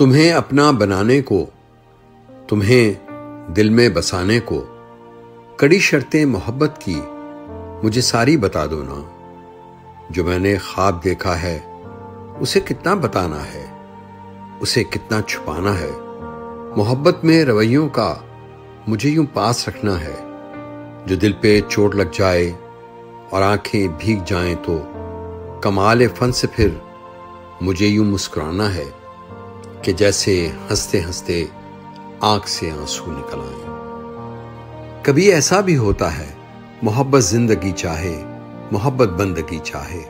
تمہیں اپنا بنانے کو، تمہیں دل میں بسانے کو، کڑی شرطیں محبت کی مجھے ساری بتا دو نا۔ جو میں نے خواب دیکھا ہے اسے کتنا بتانا ہے، اسے کتنا چھپانا ہے۔ محبت میں رویوں کا مجھے یوں پاس رکھنا ہے، جو دل پہ چوٹ لگ جائے اور آنکھیں بھیگ جائیں تو کمال فن سے پھر مجھے یوں مسکرانا ہے کہ جیسے ہنستے ہنستے آنکھ سے آنسو نکل آئیں۔ کبھی ایسا بھی ہوتا ہے محبت زندگی چاہے، محبت بندگی چاہے،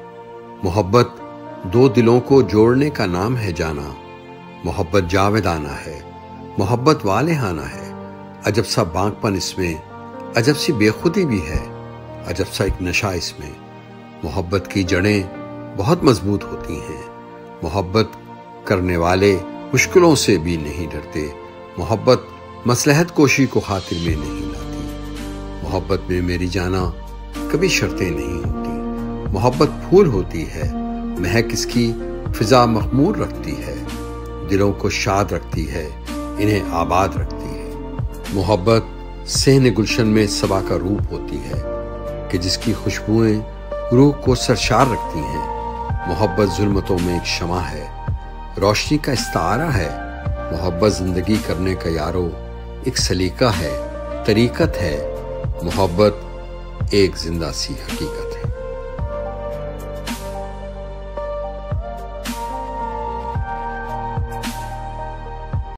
محبت دو دلوں کو جوڑنے کا نام ہے جانا، محبت جاویدانہ ہے، محبت والہانہ ہے۔ عجب سا بانک پن اس میں، عجب سی بے خودی بھی ہے، عجب سا ایک نشہ اس میں۔ محبت کی جڑیں بہت مضبوط ہوتی ہیں، محبت کرنے والے مشکلوں سے بھی نہیں ڈرتے، محبت مصلحت کوشی کو خاطر میں نہیں لاتی۔ محبت میں میری جانا کبھی شرطیں نہیں ہوتی، محبت پھول ہوتی ہے، مہک اس کی فضا مخمور رکھتی ہے، دلوں کو شاد رکھتی ہے، انہیں آباد رکھتی ہے۔ محبت صحن گلشن میں صبا کا روپ ہوتی ہے کہ جس کی خوشبوئیں روح کو سرشار رکھتی ہیں۔ محبت ظلمتوں میں ایک شمع ہے، روشنی کا استعارہ ہے۔ محبت زندگی کرنے کا یارو ایک سلیقہ ہے، طریقت ہے۔ محبت ایک زندہ سی حقیقت ہے۔